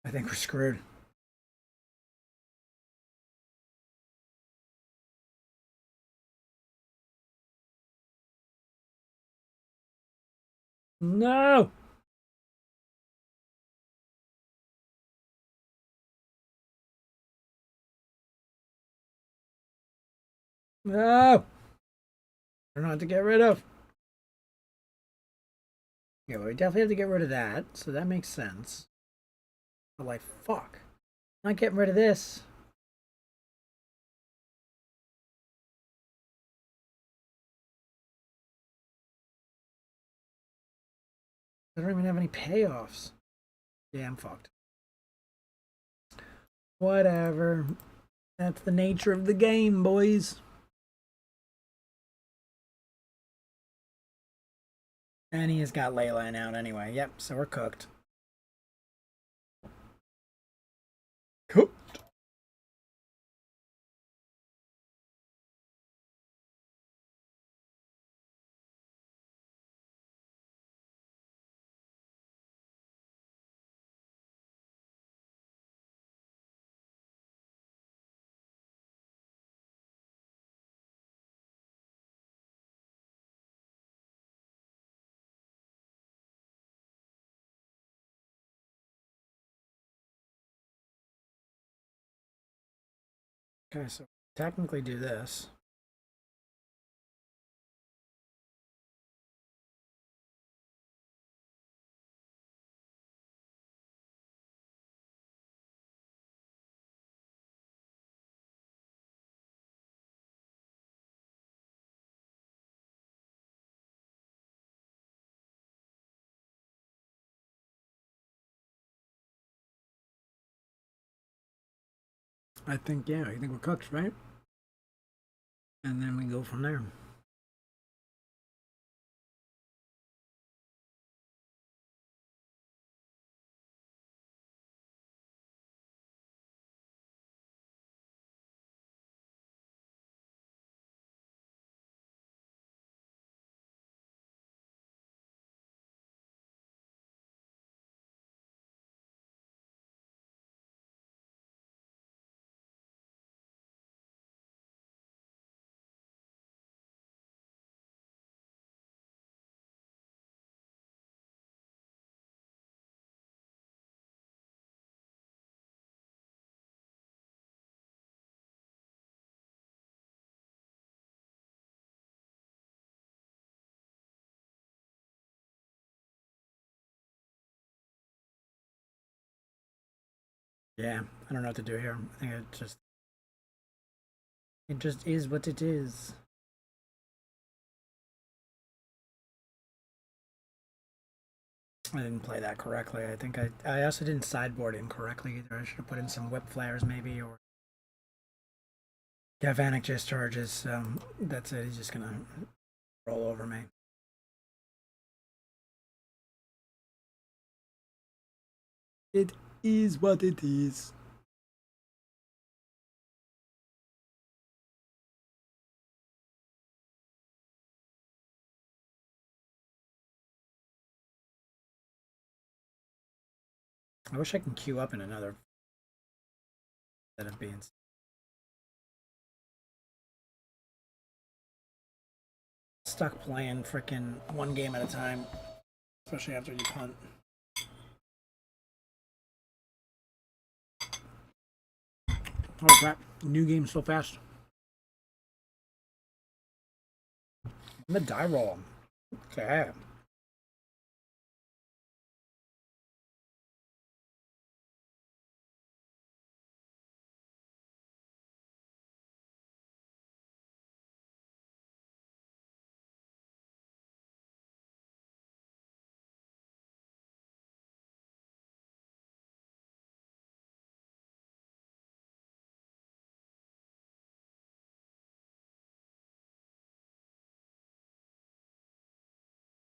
I think we're screwed. No. No. I don't know what to get rid of. Yeah, well, we definitely have to get rid of that, so that makes sense. But like, fuck. I'm not getting rid of this. I don't even have any payoffs. Yeah, I'm fucked. Whatever. That's the nature of the game, boys. And he has got Leyline out anyway. Yep, so we're cooked. Cooked. Okay, so technically do this. I think, yeah, I think we're cooked, right? And then we go from there. Yeah, I don't know what to do here. I think it just is what it is. I didn't play that correctly. I think I also didn't sideboard incorrectly either. I should have put in some whip flares maybe or galvanic discharges. That's it. He's just gonna roll over me. It is what it is. I wish I can queue up in another instead of being stuck playing freaking one game at a time, especially after you punt. Oh crap! New game so fast. I'm the die roll. Okay.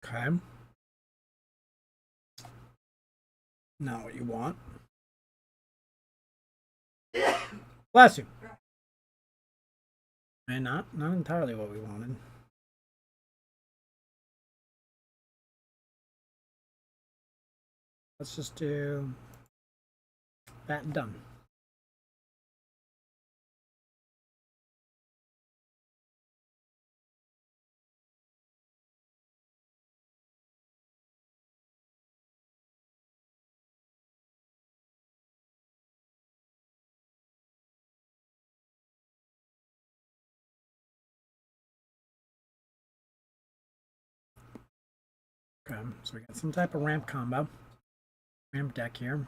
Okay. Not what you want. Bless you. And not entirely what we wanted. Let's just do that and done. Okay, so we got some type of ramp combo. Ramp deck here.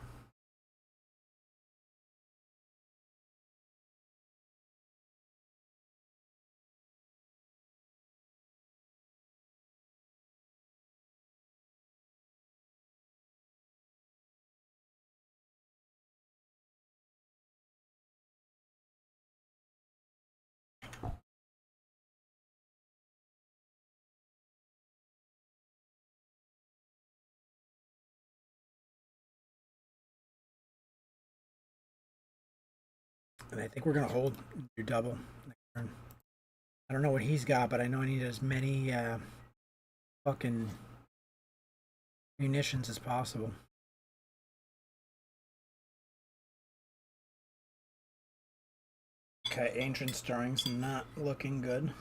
And I think we're gonna hold do double next turn. I don't know what he's got, but I know I need as many fucking munitions as possible. Okay, Ancient Stirring's not looking good.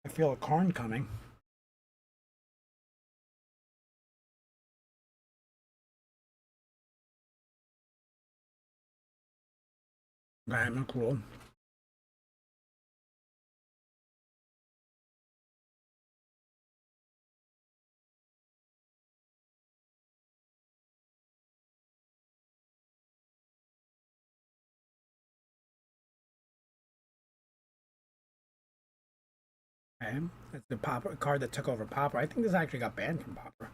I feel a Karn coming. I'm cool. Okay, that's the Popper card that took over Popper. I think this actually got banned from Popper.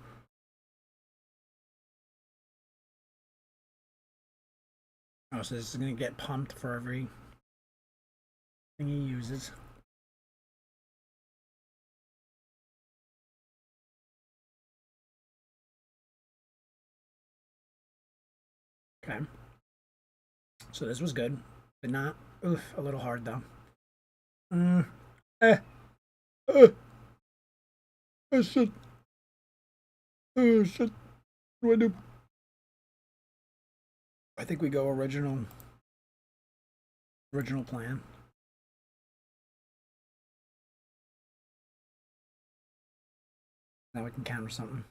Oh, so this is gonna get pumped for every thing he uses. Okay. So this was good, but not. Oof, a little hard though. Mm, eh, oh shit. Oh shit. What do I do? I think we go original plan. Now we can counter something.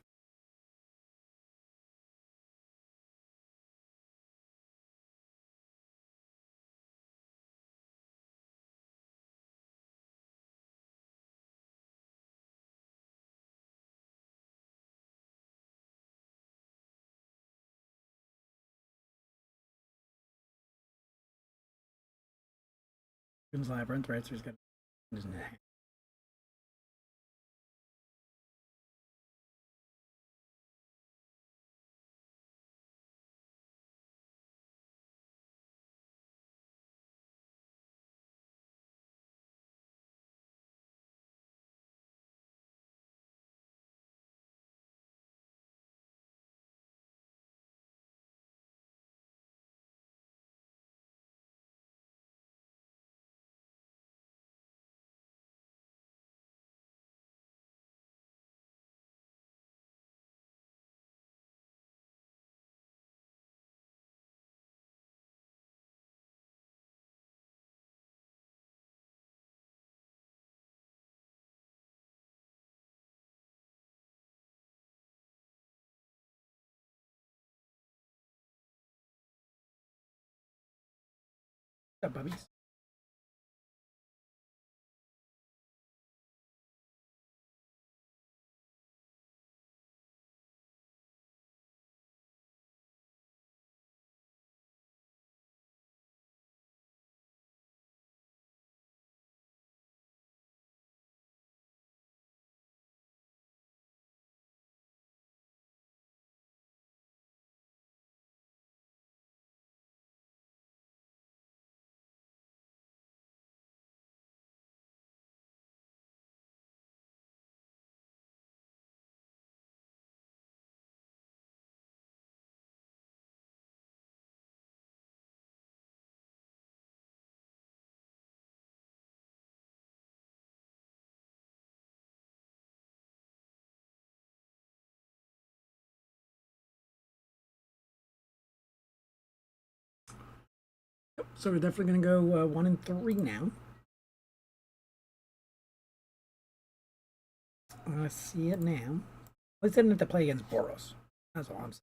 Labyrinth, right? So he's got his hand. What's up, puppies? So we're definitely going to go 1 and 3 now. I see it now. At least I didn't have to play against Boros. That's all I'm saying.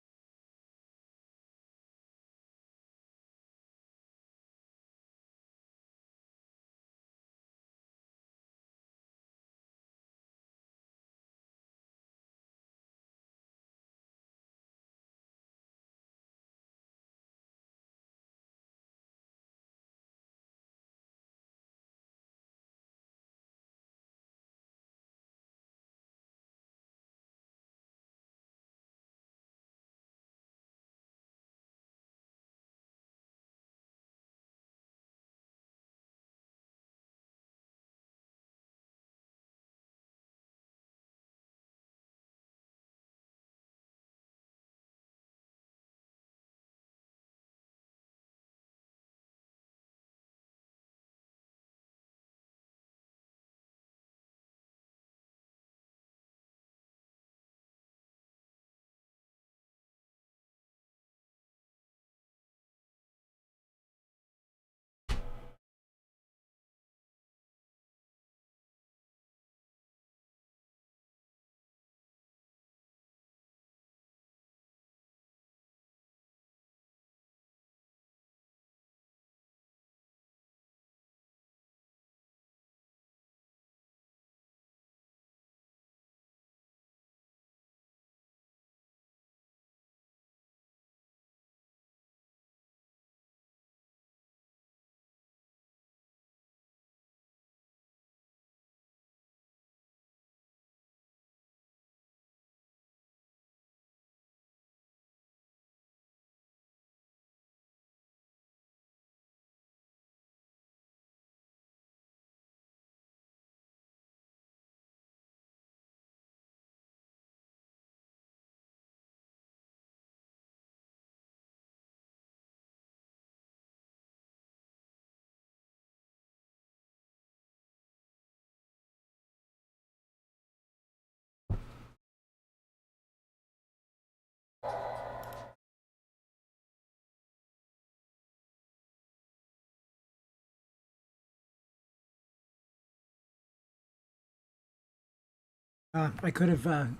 I could have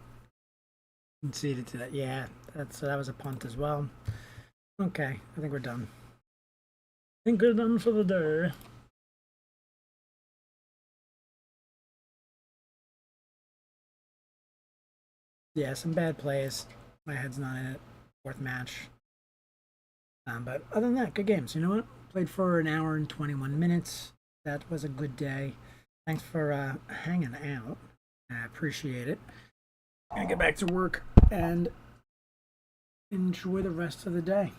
conceded to that. Yeah, that was a punt as well. Okay, I think we're done. I think we're done for the day. Yeah, some bad plays. My head's not in it. Fourth match. But other than that, good games. You know what? Played for an hour and 21 minutes. that was a good day. Thanks for hanging out. I appreciate it. I'm gonna get back to work and enjoy the rest of the day.